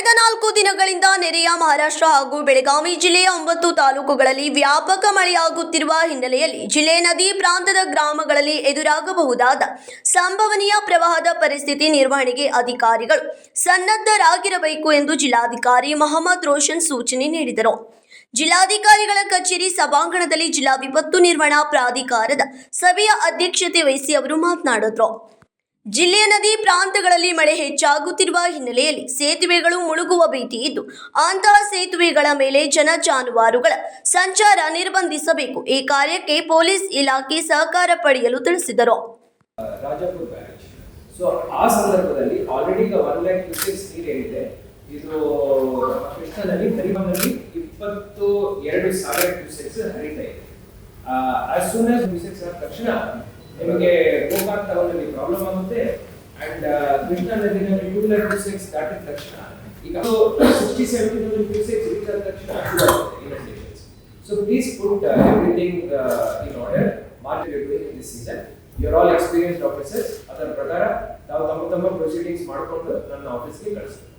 ಕಳೆದ 4 ದಿನಗಳಿಂದ ನೆರೆಯ ಮಹಾರಾಷ್ಟ್ರ ಹಾಗೂ ಬೆಳಗಾವಿ ಜಿಲ್ಲೆಯ 9 ತಾಲೂಕುಗಳಲ್ಲಿ ವ್ಯಾಪಕ ಮಳೆಯಾಗುತ್ತಿರುವ ಹಿನ್ನೆಲೆಯಲ್ಲಿ ಜಿಲ್ಲೆ ನದಿ ಪ್ರಾಂತದ ಗ್ರಾಮಗಳಲ್ಲಿ ಎದುರಾಗಬಹುದಾದ ಸಂಭವನೀಯ ಪ್ರವಾಹದ ಪರಿಸ್ಥಿತಿ ನಿರ್ವಹಣೆಗೆ ಅಧಿಕಾರಿಗಳು ಸನ್ನದ್ಧರಾಗಿರಬೇಕು ಎಂದು ಜಿಲ್ಲಾಧಿಕಾರಿ ಮೊಹಮ್ಮದ್ ರೋಷನ್ ಸೂಚನೆ ನೀಡಿದರು. ಜಿಲ್ಲಾಧಿಕಾರಿಗಳ ಕಚೇರಿ ಸಭಾಂಗಣದಲ್ಲಿ ಜಿಲ್ಲಾ ವಿಪತ್ತು ನಿರ್ವಹಣಾ ಪ್ರಾಧಿಕಾರದ ಸಭೆಯ ಅಧ್ಯಕ್ಷತೆ ವಹಿಸಿ ಅವರು ಮಾತನಾಡಿದರು. ಜಿಲ್ಲೆಯ ನದಿ ಪ್ರಾಂತಗಳಲ್ಲಿ ಮಳೆ ಹೆಚ್ಚಾಗುತ್ತಿರುವ ಹಿನ್ನೆಲೆಯಲ್ಲಿ ಸೇತುವೆಗಳು ಮುಳುಗುವ ಭೀತಿ ಇದ್ದು, ಅಂತಹ ಸೇತುವೆಗಳ ಮೇಲೆ ಜನ ಜಾನುವಾರುಗಳ ಸಂಚಾರ ನಿರ್ಬಂಧಿಸಬೇಕು. ಈ ಕಾರ್ಯಕ್ಕೆ ಪೊಲೀಸ್ ಇಲಾಖೆ ಸಹಕಾರ ಪಡೆಯಲು ತಿಳಿಸಿದರು. ರಾಜಾಪುರ ಬ್ಯಾರೇಜ್ ಆ ಸಂದರ್ಭದಲ್ಲಿ ಆಲ್ರೆಡಿ 1 lakh ಕ್ಯೂಸೆಕ್ಸ್ ನೀರು ಏನಿದೆ ಇದು ಕೃಷ್ಣಾ ನದಿ ಹರಿವನಲ್ಲಿ 22,000 ಕ್ಯೂಸೆಕ್ಸ್ ಹರಿತಾ ಇದೆ. ಆಸ್ ಸೂನ್ ಆಸ್ ಕ್ಯೂಸೆಕ್ಸ್ ಆದ ತಕ್ಷಣ ನಿಮಗೆ ಗೋಕಾಕ್ ಟೌನಲ್ಲಿ ಪ್ರಾಬ್ಲಮ್ ಆಗುತ್ತೆ ಅಂಡ್ ಕೃಷ್ಣಾ ನದಿನಲ್ಲಿ 2 lakh ಕ್ಯೂಸೆಕ್ಸ್ ದಾಟಿದ ತಕ್ಷಣ ಈಗ 60-70,000 ಕ್ಯೂಸೆಕ್ಸ್ ರೀಚ್ ಆದ ತಕ್ಷಣ inundations. So please put everything in order. March you are doing in this season. You are all experienced officers. ಅದರ ಪ್ರಕಾರ ನಾವು ತಮ್ಮ ಪ್ರೊಸೀಡಿಂಗ್ಸ್ ಮಾಡಿಕೊಂಡು ನನ್ನ ಆಫೀಸ್ಗೆ ಕಳಿಸ್ತೀವಿ.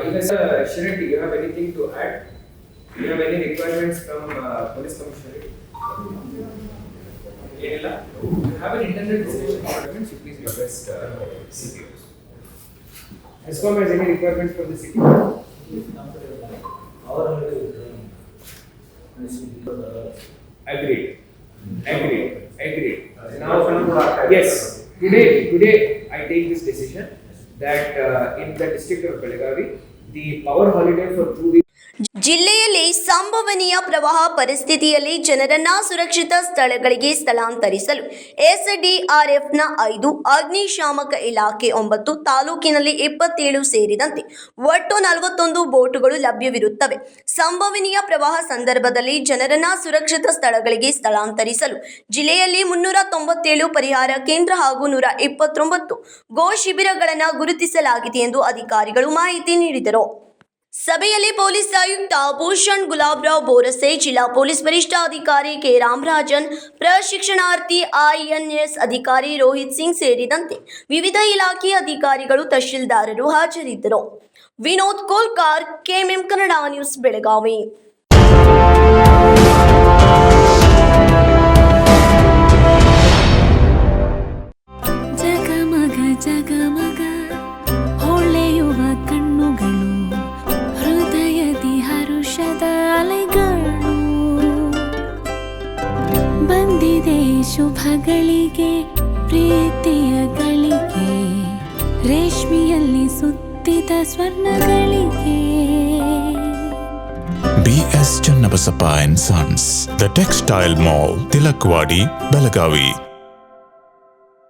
ಈಗ sir Shirati, you have anything to add? You have any requirements from police commissioner? ಏನಲ್ಲ? You have an internal discussion requirements, you please request CPOs. ESCOM has any requirements from the city? Agreed. Now, yes, today I take this decision that in the district of Belagavi, the power holiday for 2 weeks. ಜಿಲ್ಲೆಯಲ್ಲಿ ಸಂಭವನೀಯ ಪ್ರವಾಹ ಪರಿಸ್ಥಿತಿಯಲ್ಲಿ ಜನರನ್ನ ಸುರಕ್ಷಿತ ಸ್ಥಳಗಳಿಗೆ ಸ್ಥಳಾಂತರಿಸಲು ಎಸ್ಡಿಆರ್ಎಫ್ನ 5, ಅಗ್ನಿಶಾಮಕ ಇಲಾಖೆ 9, ತಾಲೂಕಿನಲ್ಲಿ 27 ಸೇರಿದಂತೆ ಒಟ್ಟು 41 ಬೋಟುಗಳು ಲಭ್ಯವಿರುತ್ತವೆ. ಸಂಭವನೀಯ ಪ್ರವಾಹ ಸಂದರ್ಭದಲ್ಲಿ ಜನರನ್ನ ಸುರಕ್ಷಿತ ಸ್ಥಳಗಳಿಗೆ ಸ್ಥಳಾಂತರಿಸಲು ಜಿಲ್ಲೆಯಲ್ಲಿ 397 ಪರಿಹಾರ ಕೇಂದ್ರ ಹಾಗೂ 129 ಗೋ ಶಿಬಿರಗಳನ್ನು ಗುರುತಿಸಲಾಗಿದೆ ಎಂದು ಅಧಿಕಾರಿಗಳು ಮಾಹಿತಿ ನೀಡಿದರು. ಸಭೆಯಲ್ಲಿ ಪೊಲೀಸ್ ಆಯುಕ್ತ ಭೂಷಣ್ ಗುಲಾಬ್ರಾವ್ ಬೋರಸೆ, ಜಿಲ್ಲಾ ಪೊಲೀಸ್ ವರಿಷ್ಠಾಧಿಕಾರಿ ಕೆ ರಾಮರಾಜನ್, ಪ್ರಶಿಕ್ಷಣಾರ್ಥಿ INS ಅಧಿಕಾರಿ ರೋಹಿತ್ ಸಿಂಗ್ ಸೇರಿದಂತೆ ವಿವಿಧ ಇಲಾಖೆಯ ಅಧಿಕಾರಿಗಳು, ತಹಶೀಲ್ದಾರರು ಹಾಜರಿದ್ದರು. Vinod Kolkar, KMM Kannada news, Belagavi. ಬಂದಿದೆ ಶುಭಗಳಿಗೆ ಪ್ರೀತಿಯ ಗಳಿಗೆ, ರೇಷ್ಮೆಯಲ್ಲಿ ಸುತ್ತಿದ ಸ್ವರ್ಣಗಳಿಗೆ. BS Channabasappa and Sons, The Textile Mall, Tilakvadi, Belagavi.